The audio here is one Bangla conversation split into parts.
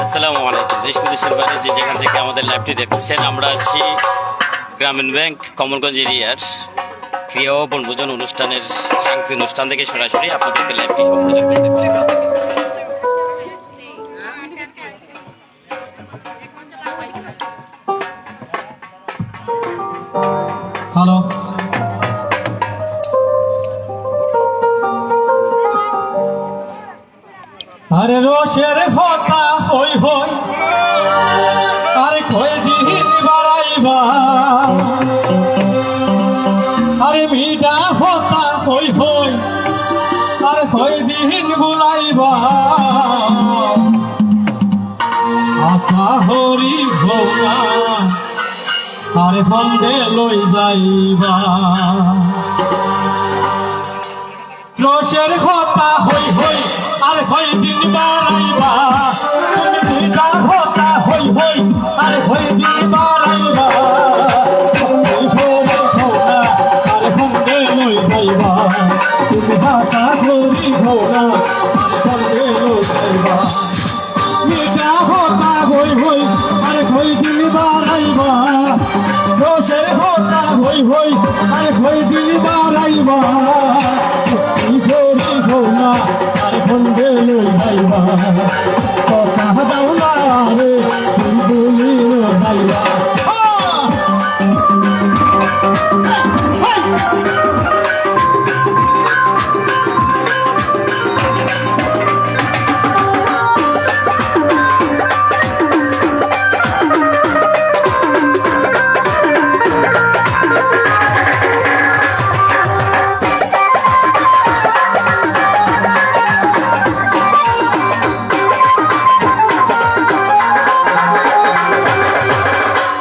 আসসালামু আলাইকুম। দেশ বিদেশের বাইরে যে যেখান থেকে আমাদের লাইভটি দেখতেছেন, আমরা আছি গ্রামীণ ব্যাংক কমলগঞ্জ এরিয়ার ক্রিয়া ও বনভোজন অনুষ্ঠানের সাংস্কৃতিক অনুষ্ঠান থেকে সরাসরি আপনাদেরকে লাইভটি সম্প্রচার করতেছি। হ্যালো, আরে রোষের কথা হই হই, আরে কই দিন বাড়াইবা, আরে মিডা হতা হই হই, আরে কই দিন বুলাইবা, আশা হরি ঝোলা আরে ফন্দে লই যাইবা। রোষের কথা হই হই, আর হই দিন বাড়াইবা, তুমি মিঠা কথা হই হই, আর হই দিন বাড়াইবা, আর ফন্দে লই যাইবা, তুমি হাসা করি ভোলা আর ফন্দে লই যাইবা। মিঠা কথা হই হই, আর হই দিন বাড়াইবা, রোষের কথা হই হই, আর হই দিন বাড়াইবা, ভোলা আর ফন্দে লই যাইবা, কথা দাও না রে তুই বলি যাইবা।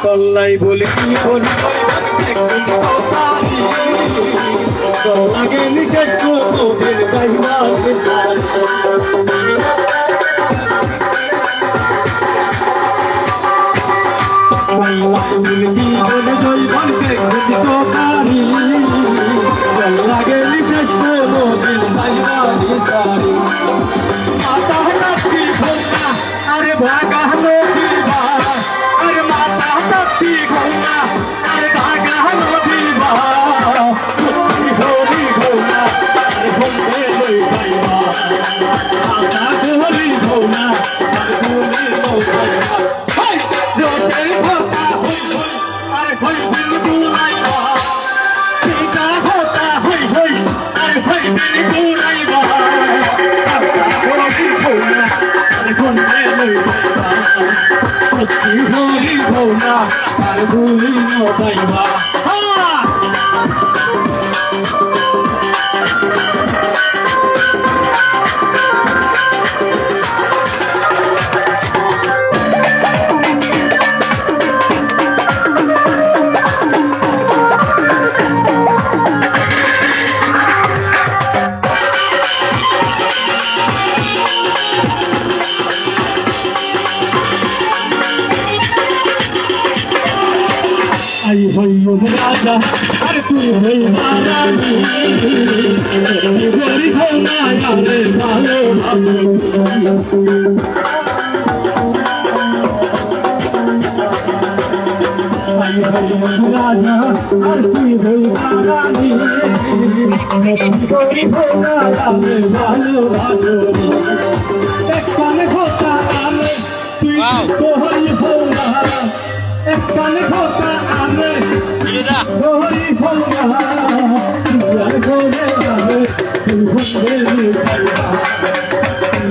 তল্লাই বলি বলি লাগে নিষেধ তোদের গাইবার লাগে নিষেধ তোদের গাইবার মাতা নাতি ভোলা আরে ভাগা নদী আরে মাতা নাতি ভোলা আরে ভাগা নদী হরি ভোলা আরে ভোলে লই যাইবা, আশা হরি ভোলা আরে ভোলে লই যাইবা। রোষের কথা হই হই, আরে হই দিন বুলাইবা, পিতা কথা হই হই, আরে হই দিন বুলাইবা, আশা হরি ভোলা আরে ভোলে লই যাইবা, সত্যি হরি ভোলা আর ভুলি যাইবা। आई हई राजा अरे तू हई रानी गोरी भौना यारे भालो आई हई राजा अरे तू हई रानी गोरी भौना यारे भालो एक कान खोता आमे तू तो हई भौना, एक कान खोता आमे হরি ভোলা ইয়ার গোরে আরে তুই ভুলে যাইবা,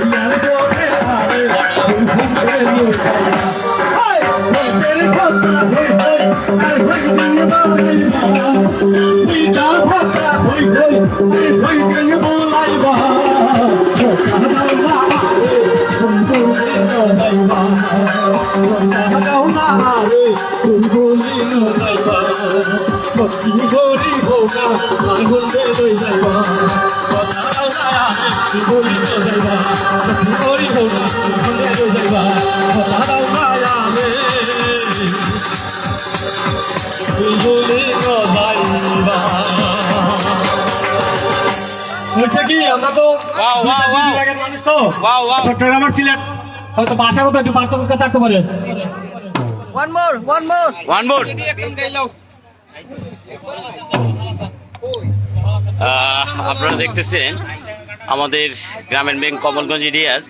ইয়ার গোরে আরে তুই ভুলে যাইবা। হায় তোর কথা হই হই আর হই দিন বাড়াইবা, তুই যা কথা হই হই আর হই দিন বুলাইবা, কথা দাও না রে তুই বলি যাইবা, কথা দাও না রে তুই বলি যাইবা, সত্যি হরি ভোলা আর ভুলে লই যাইবা, কথা দাও না তুই বলি যাইবা, সত্যি হরি ভোলা ভুলে লই যাইবা, কথা দাও না তুই বলি যাইবা। হচ্ছে কি আমরা তো মানুষ তো চট্টগ্রাম আর সিলেট হয়তো ভাষার মতো একটু পার্থক্য থাকতে পারে। One more. One more. আপনারা দেখতেছেন আমাদের গ্রামীণ ব্যাংক কমলগঞ্জ এরিয়ার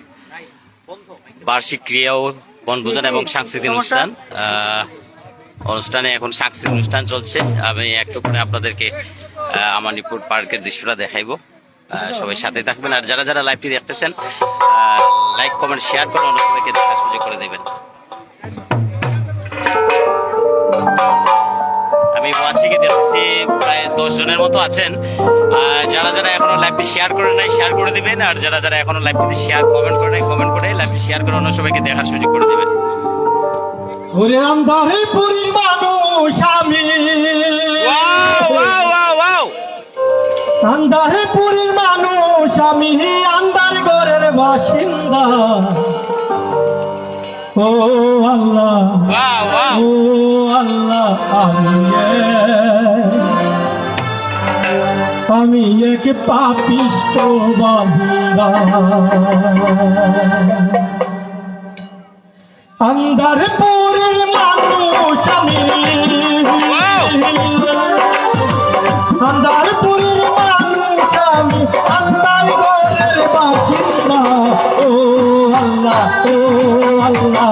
বার্ষিক ক্রিয়া ও বনভোজন এবং সাংস্কৃতিক অনুষ্ঠানে এখন সাংস্কৃতিক অনুষ্ঠান চলছে। আমি একটু করে আপনাদেরকে আমানিপুর পার্কের দৃশ্যটা দেখাইবো। সবাই সাথে থাকবেন, আর যারা যারা লাইভটি দেখতেছেন লাইক কমেন্ট শেয়ার করে অন্য সবাইকে দেখার সুযোগ করে দেবেন। আমি ওয়াচিং এ দেখছি প্রায় 10 জনের মতো আছেন। যারা যারা এখনো লাইভটি শেয়ার করে নাই শেয়ার করে দিবেন, আর যারা যারা এখনো লাইভটি শেয়ার কমেন্ট করে নাই কমেন্ট করে লাইভটি শেয়ার করে অন্য সবাইকে দেখার সুযোগ করে দেবেন। ওরে আন্ধারে পুরীর মানুষ আমি, ওয়াও ওয়াও ওয়াও ওয়াও, আন্ধারে পুরীর মানুষ আমি, আন্ধার ঘরের বাসিন্দা। ও আল্লাহ, ওয়াও ওয়াও, ও আল্লাহ, আমি এক পাপিষ্ঠ বান্দা। আন্ধার পুরীর মানুষ আমি, আন্ধার পুরীর মানুষ আমি, আন্ধার ঘরের বাসিন্দা। ও আল্লাহ, ও আল্লাহ,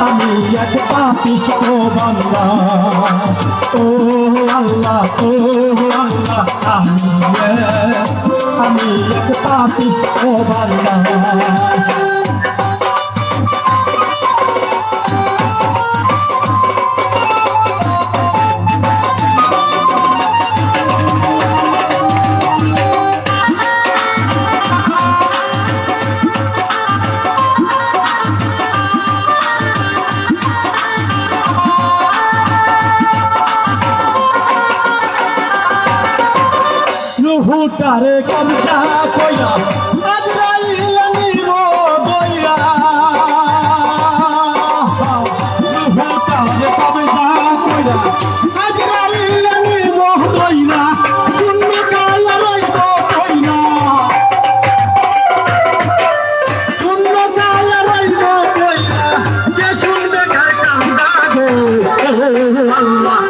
আমি এক পাপিষ্ঠ বান্দা। ও আল্লাহ, ও আল্লাহ, আমি এক পাপিষ্ঠ বান্দা। হুটারে কবজা কইরা আজরাইল নিব বইরা। হুটারে কবজা কইরা আজরাইল নিব বইরা। শূন্য কাল রইব কইরা, শূন্য কাল রইব কইরা। কে শুনবে গায় কান্দা গো। আল্লাহ,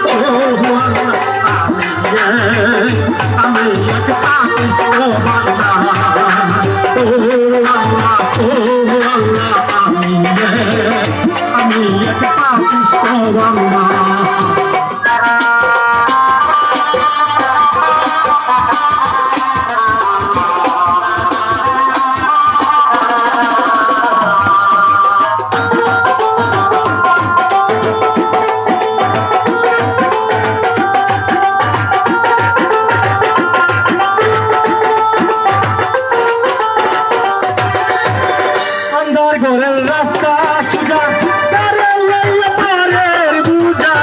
আমি এক পাপিষ্ঠ বান্দা। ও আল্লাহ, ও আল্লাহ, আমি এক পাপিষ্ঠ বান্দা। ঘরের রাস্তা সুজা, পারের বুঝা।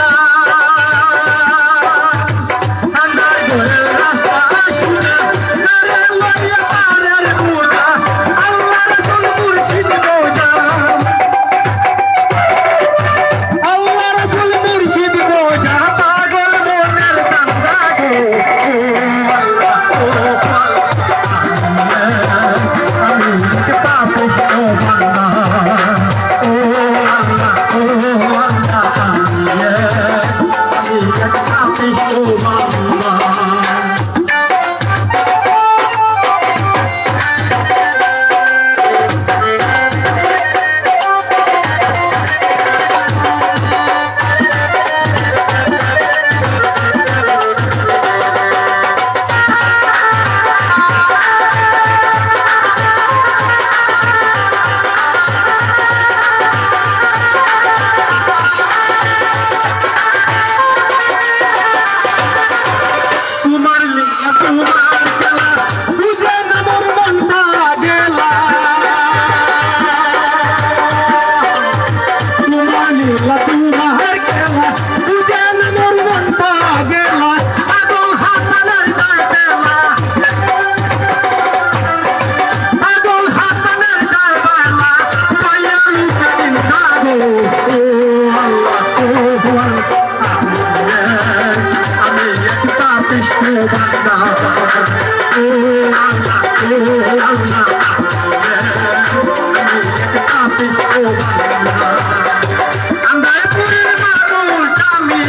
আন্দারপুরের মানুষ আমি,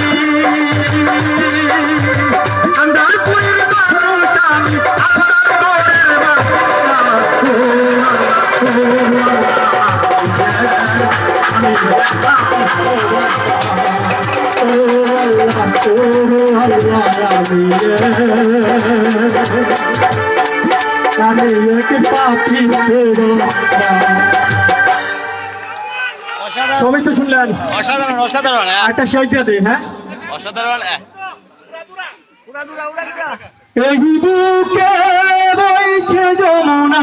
আন্দারপুরের মানুষ আমি, আপনার ঘরের আমি এক পাখি সবাই তো শুনলেন। অসাধারণ অসাধারণ হ্যাঁ। একটা সেইটা দিই, হ্যাঁ। অসাধারণ হ্যাঁ। উড়া দুরা উড়া দুরা এই বুকে বইছে যমুনা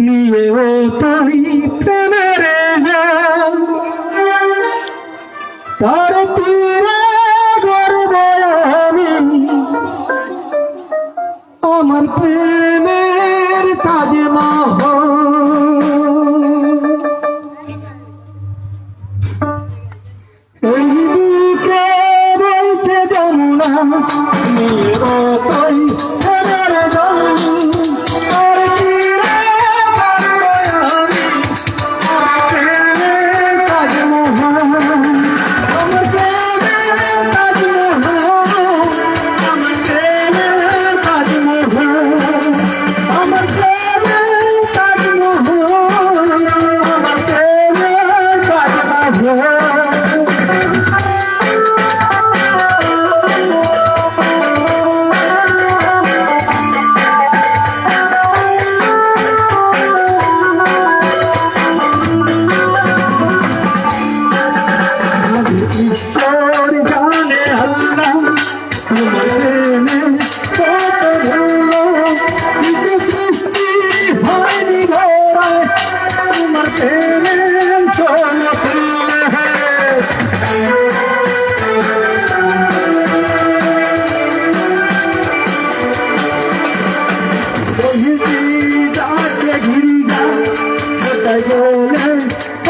নিয়ে ও তাই প্রেমের জাল, তার তীরে গর্ব আমি আমার প্রেমের তাজমহল। এই বুকে বইছে যমুনা নিয়ে ও তাই প্রেমের জাল, তার তীরে গর্ব আমি আমার প্রেমের তাজমহল। আমার প্রেমের তাজমহল, আমার প্রেমের তাজমহল, আমার প্রেমের তাজমহল, আমার প্রেমের তাজমহল। ঈশ্বর জানে আল্লাহ তোমার প্রেমে কত ভালো, কিছু সৃষ্টি হয়নি ঘরে তোমার প্রেমে চলে যাচ্ছে ঘিরা সেটাই বলে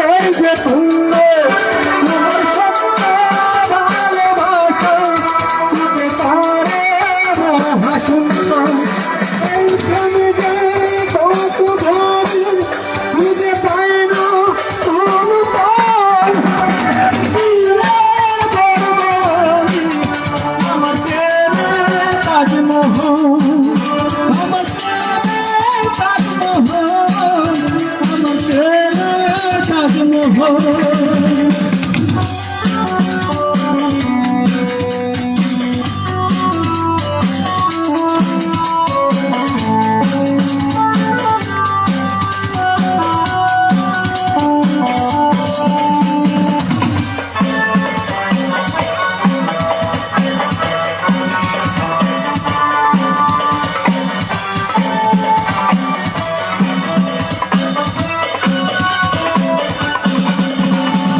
এই যে পূর্ণ তোমার সত্য ভালোবাসা তুমি পারে মহাসুন্দর। এই প্রেমে যে কত ভাবি খুঁজে পাই না কোনো পথ, আমার প্রেমের তাজমহল, আমার প্রেমের তাজমহল, আমার প্রেমের তাজমহল।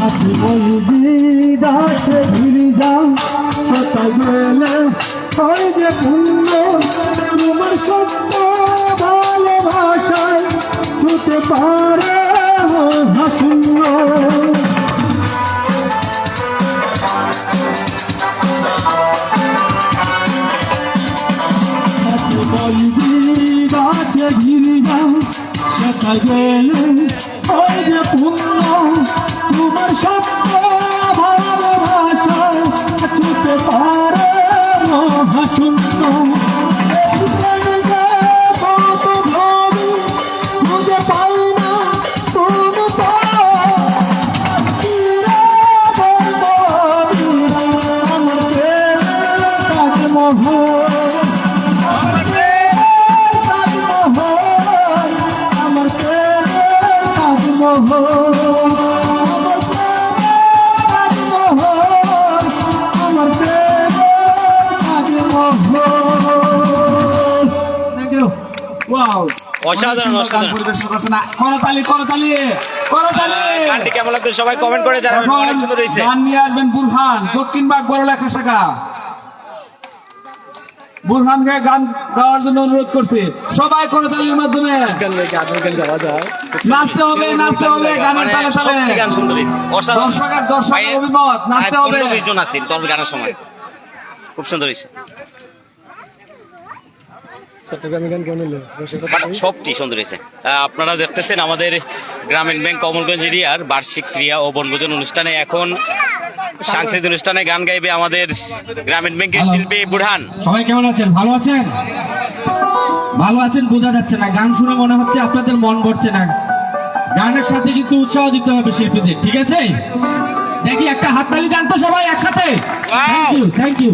আপনি মসজিদ আছে ঘিরে যাও সকাল বেলা হয় যে পূর্ণ তোমার সত্য ভালোবাসায় ছুটে পারে হাসুন্য। আপনি মসজিদ আছে ঘিরে যাও সকাল বেলা হয় যে পূর্ণ তোমার সত্য ভালোবাসায় ছুটে পারে মহাশূন্য। কত ভাবি খুঁজে পাই না কোনো আমার প্রেমের তাজমহল, আমার প্রেমের তাজমহল, আমার প্রেমের তাজমহল, আমার প্রেমের তাজমহল। Thank you. Wow. অসাধারণ অসাধারণ। পরিবেশন করছে না, করতালি করতালি করতালি। গানটি কেমন লাগতো সবাই কমেন্ট করে জানাবেন। অনেক সুন্দর হয়েছে। গান নিয়ে আসবেন বুরহান, দক্ষিণবাগ বড়লেখা শাখা। বুরহানকে গান গাওয়ার জন্য অনুরোধ করছি, সবাই করতালির মাধ্যমে নাচতে হবে, নাচতে হবে গানের তালে তালে। সত্যি গান সুন্দর হয়েছে। অসাধারণ। দর্শকের অভিমত, নাচতে হবে। 15-20 জন আছেন তোর গানের সময়। খুব সুন্দর হয়েছে। সবটি সুন্দর হয়েছে। আপনারা দেখতেছেন আমাদের গ্রামীণ ব্যাংক কমলগঞ্জ এরিয়ার বার্ষিক ক্রিয়া ও বনভোজন অনুষ্ঠানে এখন সাংস্কৃতিক অনুষ্ঠানে গান গাইবে আমাদের গ্রামীণ ব্যাংকের শিল্পী বুরহান। সবাই কেমন আছেন? ভালো আছেন? ভালো আছেন বোঝা যাচ্ছে না, গান শুনে মনে হচ্ছে আপনাদের মন ভরছে না। গানের সাথে কিন্তু উৎসাহ দিতে হবে শিল্পীদের, ঠিক আছে? দেখি একটা হাততালি দেন তো সবাই একসাথে। Thank you.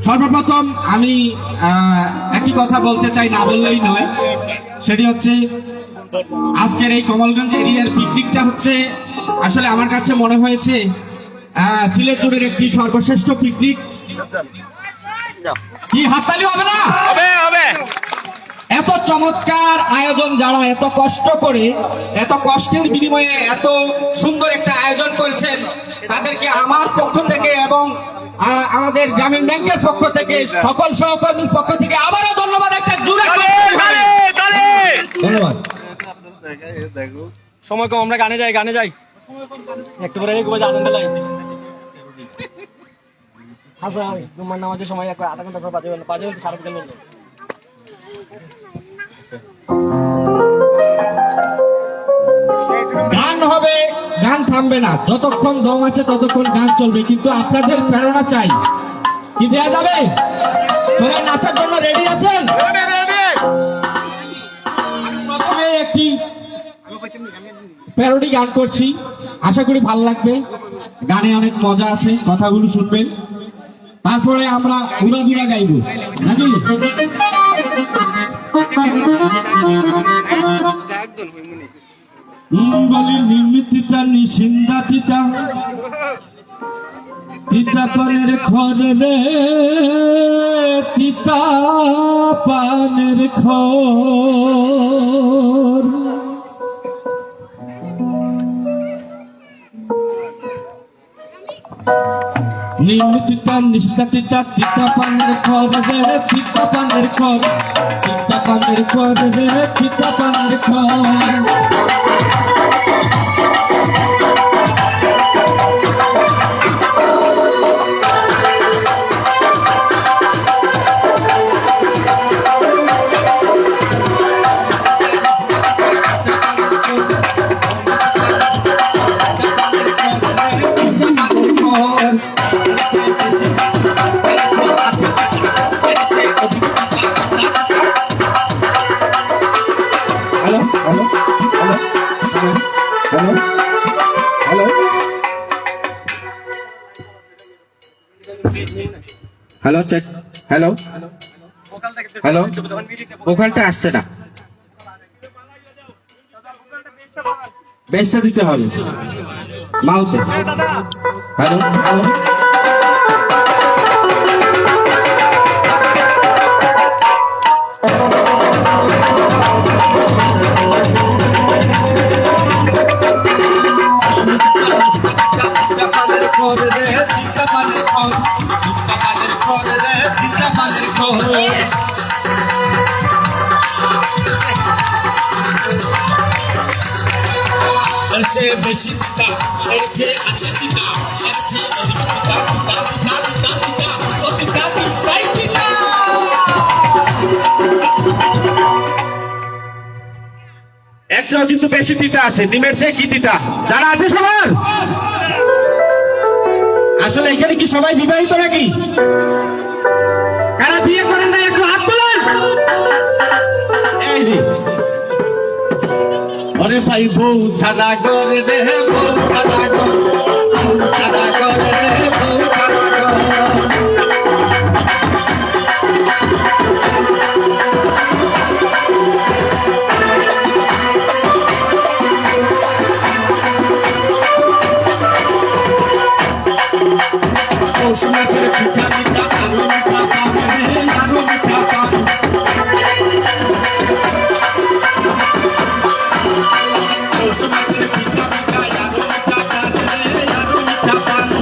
সর্বপ্রথম আমি একটি কথা বলতে চাই, না বললেই নয়। সেটি হচ্ছে আজকের এই কমলগঞ্জ এরিয়ার পিকনিকটা হচ্ছে আসলে আমার কাছে মনে হয়েছে সিলেট জুড়ের একটি সর্বশ্রেষ্ঠ পিকনিক। কি হাততালি হবে না? হবে। এত চমৎকার আয়োজন, যারা এত কষ্ট করে, এত কষ্টের বিনিময়ে এত সুন্দর একটা আয়োজন করেছেন, তাদেরকে আমার পক্ষ থেকে এবং আমাদের গ্রামীণ ব্যাংকের পক্ষ থেকে, সকল সহকর্মীর পক্ষ থেকে আবারও ধন্যবাদ। একটা জোরে ধন্যবাদ। সময় কম, আমরা গানে যাই একটু পরে আনন্দ যাই। আচ্ছা তোমার নামাজের সময় আধা ঘন্টা পর বাজে সারা বিকেল বললো। গান হবে, গান থামবে না, যতক্ষণ দম আছে ততক্ষণ গান চলবে, কিন্তু আপনাদের প্রেরণা চাই। কি দেয়া যাবে? সবাই নাচার জন্য রেডি আছেন? প্রথমে একটি প্যারোডি গান করছি, আশা করি ভালো লাগবে। গানে অনেক মজা আছে, কথাগুলো শুনবেন। তারপরে আমরা উড়াদুরা গাইব নাকি? বলি নিমিতিতা নিশিন্দা তিতা তিতা পানের খর রে, তিতা পানের খর। নিমিতিতা নিশিন্দা তিতা তিতা পানের খর রে, তিতা পানের খর, তিতা পানের খর রে, তিতা পানের খর। হ্যালো চেক, হ্যালো হ্যালো, ওখানটা আসছে না, বেসটা দিতে হবে মাউথে। হ্যালো হ্যালো, বেশি একশো কিন্তু বেশি তিতা আছে, ডিমের চেয়ে কি তিতা যারা আছে সবার। আসলে এখানে কি সবাই বিবাহিত নাকি? কারা বিয়ে করেন না একটু হাত তোলেন। এই যে ওরে ভাই বউ ছাড়া করে দে, বউ ছাড়া করে, ছাড়া করে দে, বউ ছাড়া করে। পৌষ মাসের পিঠা মিঠা, আরো মিঠা পাবে, আরো মিঠা পাবে। পৌষ মাসের পিঠা মিঠা, আরো মিঠা পাবে, আরো মিঠা পাবে।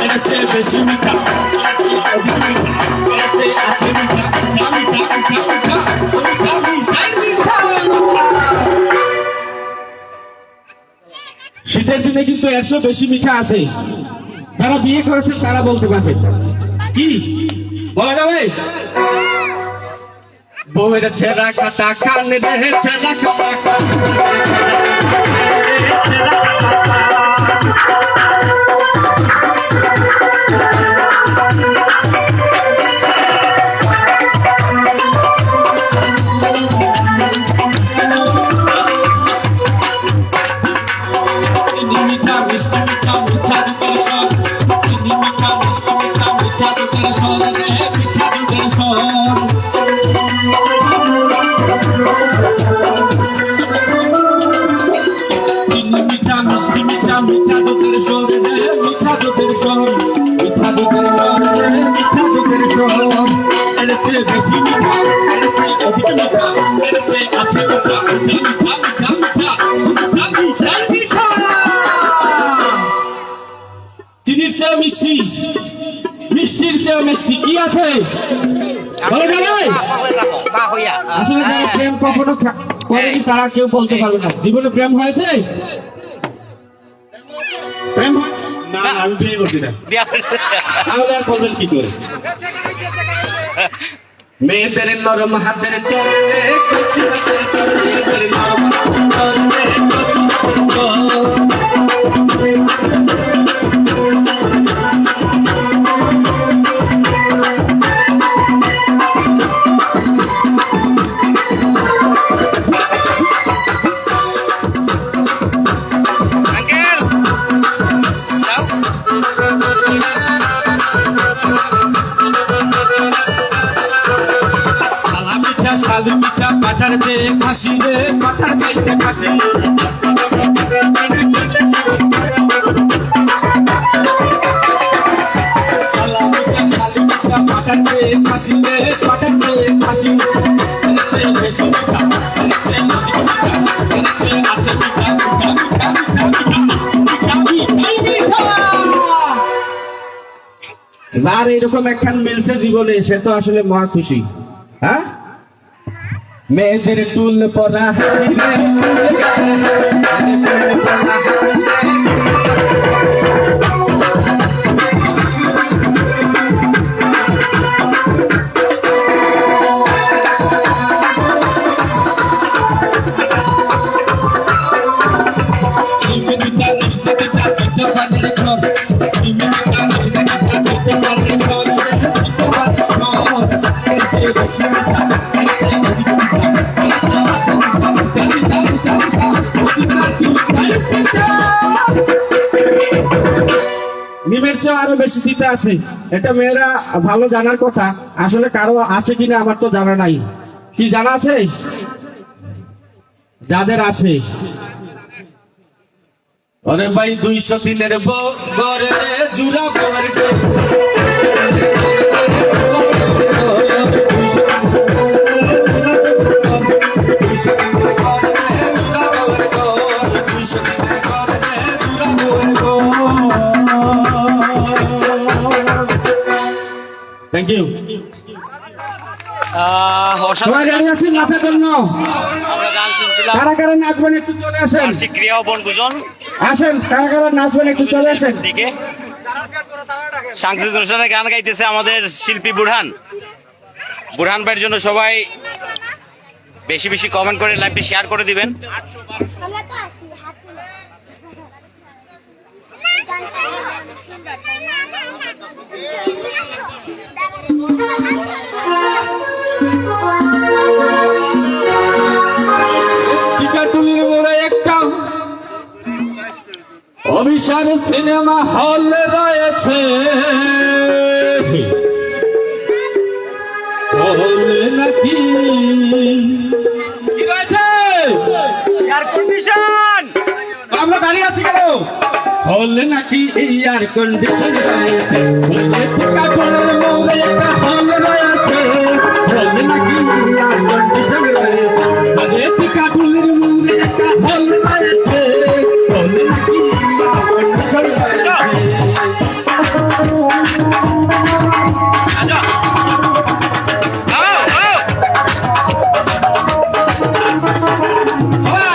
এর চেয়ে বেশি মিঠা, অধিক মিঠা, এর চেয়ে আছে মিঠা, মিঠা মিঠা মিঠা মিঠা মিঠা মিঠাই মিঠা। শীতের দিনে কিন্তু এর চেয়ে বেশি মিঠা আছে। যারা বিয়ে করেছেন তারা বলতে পারবেন। কি বলা যাবে? বউয়ের ছেঁড়া কাটা কান রে ছেঁড়া কাটা কান ছেঁড়া কাটা কান চিনি মিঠা মিষ্টি মিঠা মিঠা দুধের স্বর চিনি মিঠা মিষ্টি মিঠা মিঠা দুধের স্বর রে মিঠা দুধের স্বর চিনি মিঠা মিষ্টি মিঠা মিঠা দুধের স্বর রে মিঠা দুধের স্বর মিঠা দুধের স্বর রে মিঠা দুধের স্বর এর চেয়ে বেশি মিঠা এর চেয়ে অধিক মিঠা এর চেয়ে আছে মিঠা মিঠা মিঠা মিঠা মিঠা মিঠা মিঠা চিনির চেয়ে মিষ্টি মিষ্টির চেয়ে মিষ্টি কি আছে বলো জানাই আসলে যারা প্রেম কখনো করেনি তারা কেউ বলতে পারবে না জীবনে প্রেম হয়েছে প্রেম না আমি বিয়ে করছি না তাহলে আর বলবেন কি করে মেয়েদের নরম হাতের চলে কচি হাতের চলে মেয়েদের নরম চলে কচি হাতের চলে শালি মিঠা পাঠার চেয়ে খাসি রে পাঠার চাইতে খাসি শালি মিঠা পাঠার চেয়ে খাসি রে পাঠার চেয়ে খাসি এর চেয়ে বেশি মিঠা এর চেয়ে অধিক মিঠা এর চেয়ে আছে মিঠা মিঠা মিঠা মিঠা মিঠা মিঠা মিঠা যার এরকম একখান মিলছে জীবনে সে তো আসলে মহা খুশি হ্যাঁ মেয়েদের টুল পরা নিমের চেয়ে আরো বেশি দিতে আছে এটা মেয়েরা ভালো জানার কথা আসলে কারো আছে কিনা আমার তো জানা নাই কি জানা আছে যাদের আছে अरे भाई 200 দিনের গরে জুরা বর থ্যাংক ইউ সবাই রেডি আছেন নাচের জন্য আমরা গান শুনছিলাম কারা কারা নাচবেন একটু চলে আসেন বার্ষিক ক্রিয়া ও বনভোজন আসেন কারা কারা নাচবেন একটু চলে আসেন দিকে সাংস্কৃতিক অনুষ্ঠানে গান গাইতেছে আমাদের শিল্পী বুরহান বুরহান ভাইয়ের জন্য সবাই বেশি বেশি কমেন্ট করে লাইভটি শেয়ার করে দিবেন টিকাটুলির মোড়ে একটা অভিসার সিনেমা হল রয়েছে হলে নাকি কি রয়েছে এয়ার কন্ডিশন আমরা দাঁড়িয়ে আছি কেন হলে নাকি এয়ার কন্ডিশন রয়েছে টিকাটুলির মোড়ে একটা হল রয়েছে হলে নাকি এয়ার কন্ডিশন রয়েছে টিকাটুলির মোড়ে একটা হল রয়েছে হলে নাকি এয়ার কন্ডিশন রয়েছে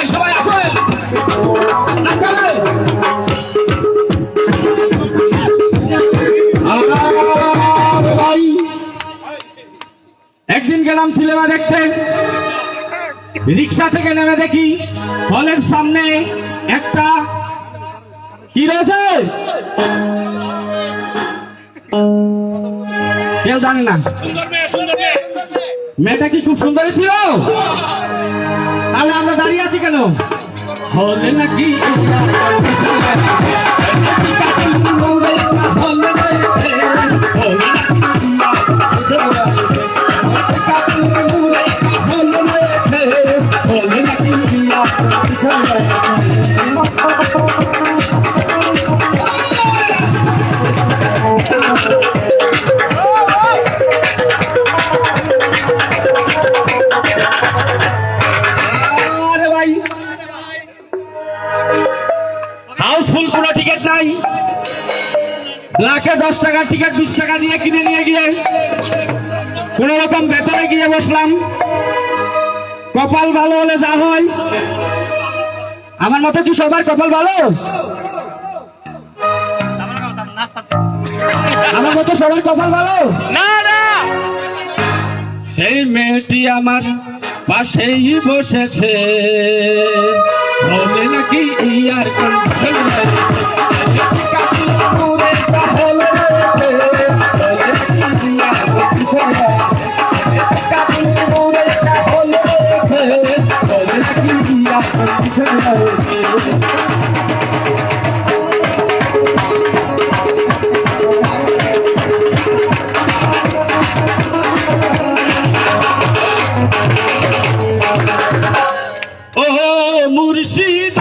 সবাই আসেন ভাই রিক্সা থেকে নেমে দেখি হলের সামনে একটা কি রয়েছে কেউ জানে না। মেয়েটা কি খুব সুন্দরী ছিল? তাহলে আমরা দাঁড়িয়ে আছি কেন? হলে নাকি হাউসফুল কোনো টিকিট নাই, লাখে 10 টাকার টিকিট 20 টাকা দিয়ে কিনে নিয়ে গিয়ে কোন রকম ভেতরে গিয়ে বসলাম। কপাল ভালো হলে যা হয়। আমার মতো কি সবার কপাল ভালো? আমার মতো সবার কপাল ভালো না না, সেই মেয়েটি আমার পাশেই বসেছে, বলে নাকি ইয়ার কন্ডিশন ও মুর্শিদ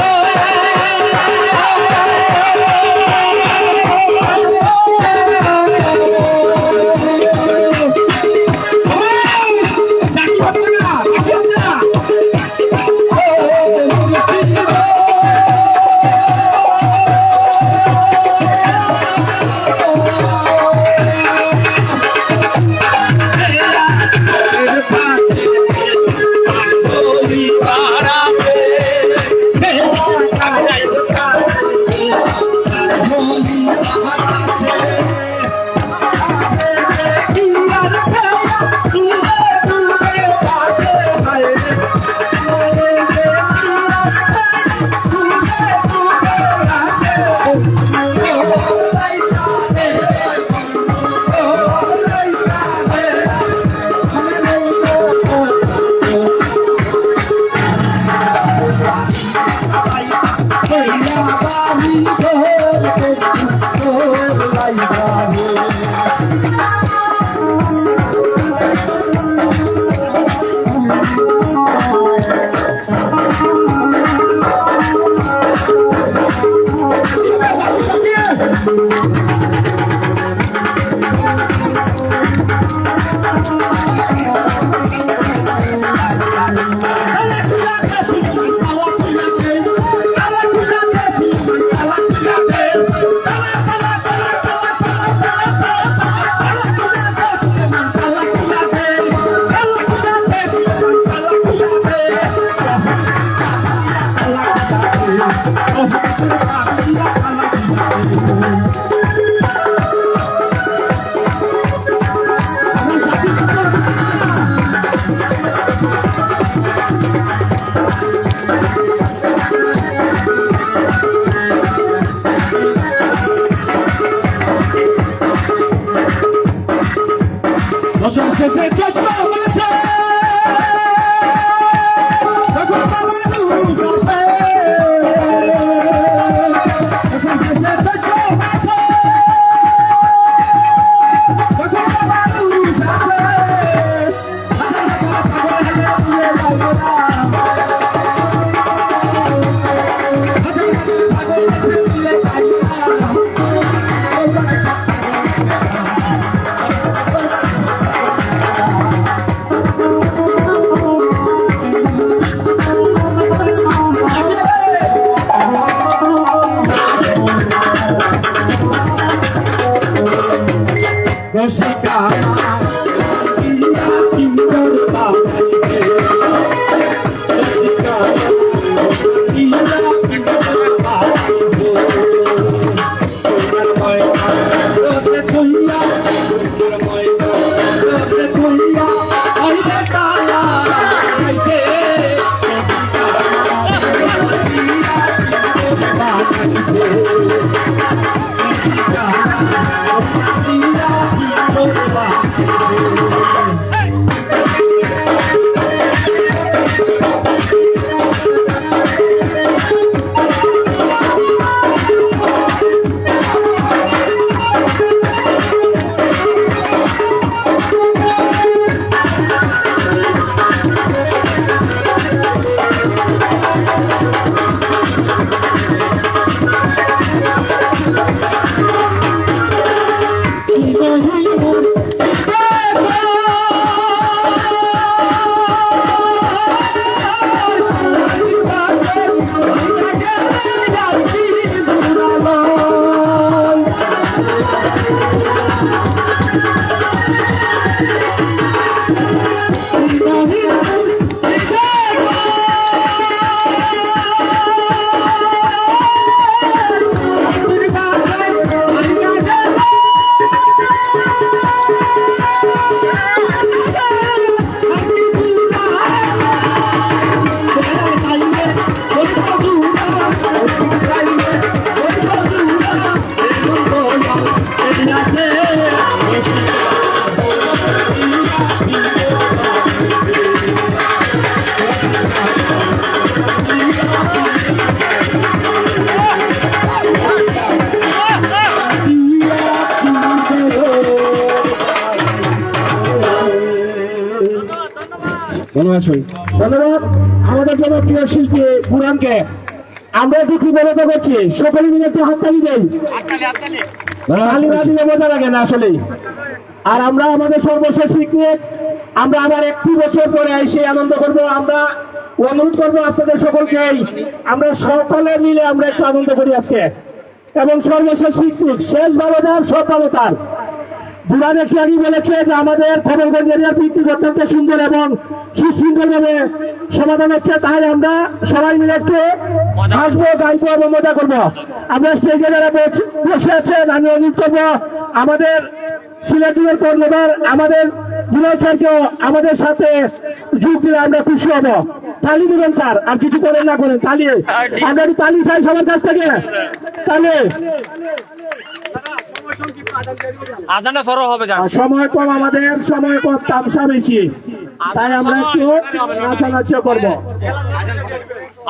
মহাশয়। ধন্যবাদ আমাদের জনপ্রিয় শিল্পী বুড়ানকে। আমরা একটু কৃতজ্ঞতা করছি, সকলে মিলে একটু হাততালি দেই। তালি না দিলে মজা লাগে না আসলে। আর আমরা আমাদের সর্বশেষ পিকনিক আমরা আবার একটি বছর পরে এসে আনন্দ করব। আমরা অনুরোধ করবো আপনাদের সকলকেই আমরা সকলে মিলে আমরা একটু আনন্দ করি আজকে। এবং সর্বশেষ পিকনিক শেষ ভালো যার সব ভালো তার। বুড়ান একটু আগে বলেছে যে আমাদের খবরগঞ্জ এরিয়ার পিকনিক অত্যন্ত সুন্দর এবং সুশৃঙ্খল ভাবে সমাধান হচ্ছে। তাই আমরা সবাই মিলে একটু হাসবো, গাইবো এবং মজা করবো। আমরা স্টেজে যারা বসে আছেন আমি অনুরোধ করবো আমাদের সিলেটের কর্ণধার আমাদের জুলাই স্যারকেও আমাদের সাথে যোগ দিলে আমরা খুশি হবো। তালি দিবেন স্যার, আর কিছু করেন না করেন, তালি আমরা একটু তালি চাই সবার কাছ থেকে। তাহলে আজানটা সরো হবে গান। সময় কম, আমাদের সময় কম, তামসা বেশি, তাই আমরা একটু নাচানাচিও করবো।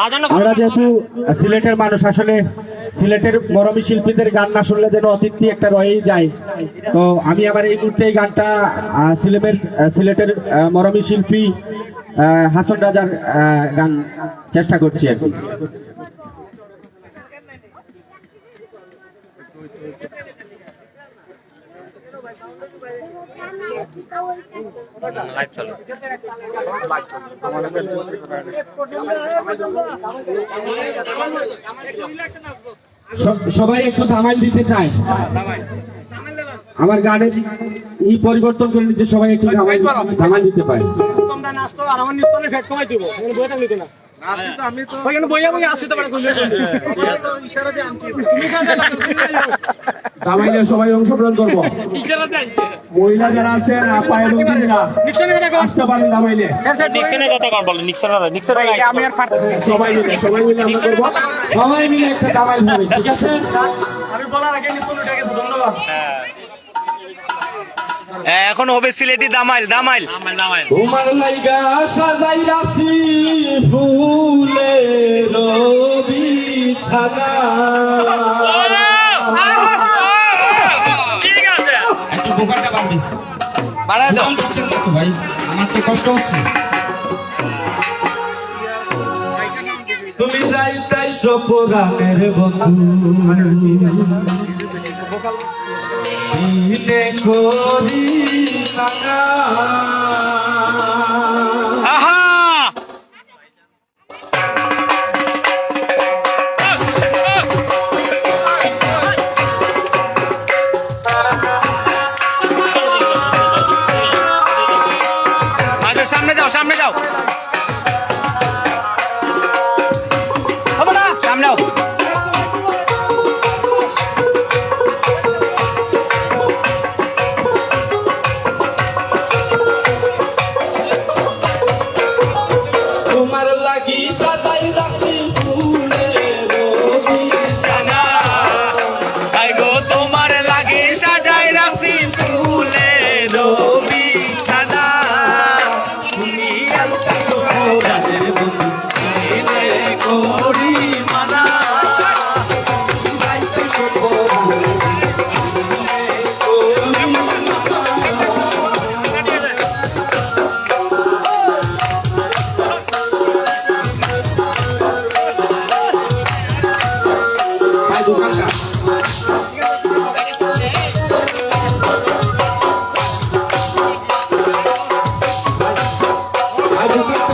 আজানটা আমরা যেহেতু সিলেটের মানুষ, আসলে সিলেটের মরমী শিল্পীদের গান না শুনলে যেন অতিথি একটা রয়েই যায়। তো আমি আবার এই মুহূর্তে এই গানটা সিলেটের মরমী শিল্পী হাসন রাজার গান চেষ্টা করছি আর কি। লাইভ চলো। সবাই একটু ধামাইল দিতে চায়, আমার গানের পরিবর্তন করে নিচ্ছে, সবাই একটু ধামাইল দিতে পারে। তোমরা নাচতো আর আমার নিত্যনের ফেট কমাই দিব, বইটা নিত না। ধামাইলে সবাই অংশগ্রহণ করবো। মহিলা যারা আছেন আপা এবং দিদিরা আসতে পারেন ধামাইলে। সবাই মিলে আমরা করবো, সবাই মিলে একটা ধামাইল হবে, ঠিক আছে? আমি বলার আগে নিত্যন উঠে গেছে, ধন্যবাদ। এখন হবে সিলেটি দামাইল দামাইল। তোমার লাইগা সাজাই রাখি ফুলের বিছানা। ঠিক আছে, একটু বোকাটা বাড়বে, বাড়ায় দাও ভাই, আমার তো কষ্ট হচ্ছে। তুমি যাইতাই সপরানের বন্ধু, দিনে করি না। আহা আচ্ছা সামনে যাও সামনে যাও সামনে যাও। তোমার লাগি সাজাই রাখি ফুলের বিছানা। আই গো তোমার লাগে সাজাই রাখছি ফুলের বিছানা। তুমি আলতা সপরানের বন্ধু, দিনে করি মানা। যাইতাই সপরানের বন্ধু, দিনে করি মানা। ভাই দোকানটা ভাই দোকানটা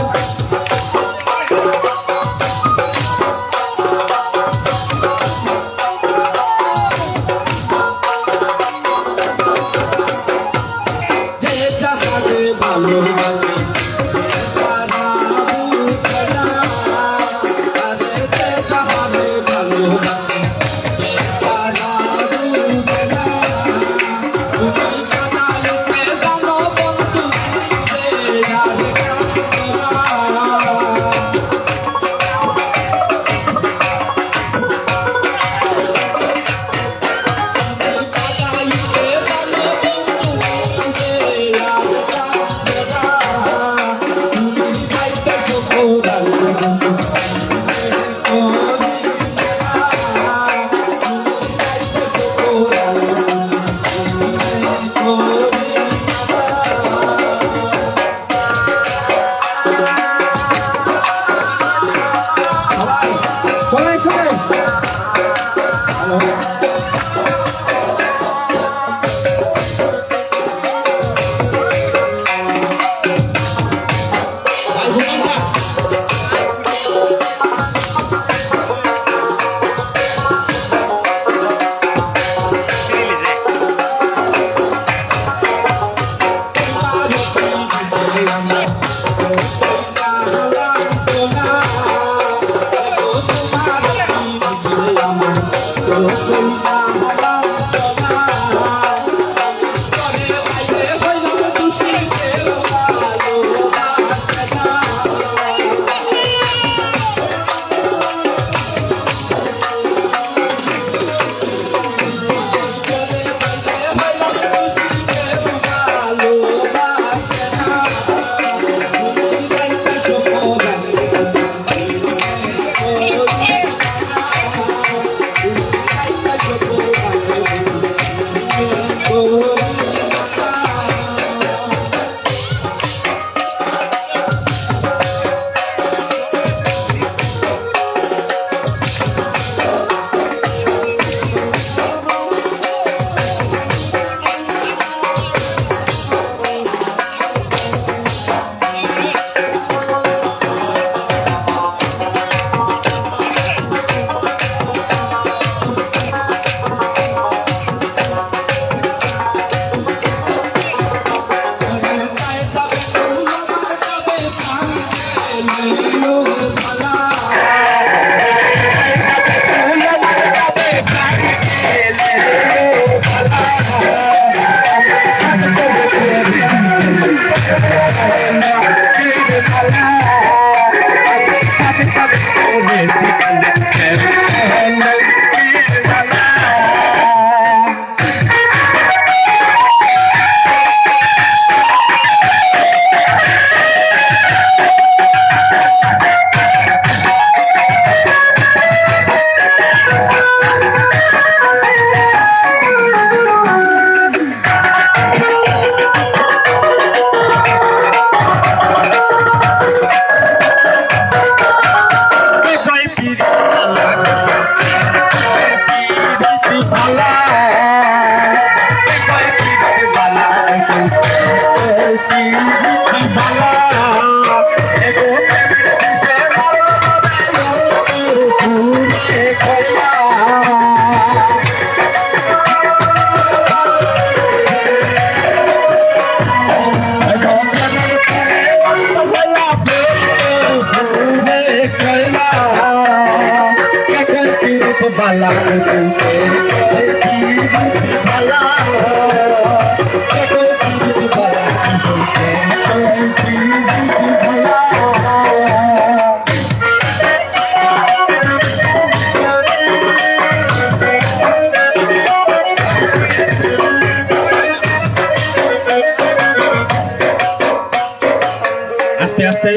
সবাই সবাই হ্যালো बाला आस्ते आस्ते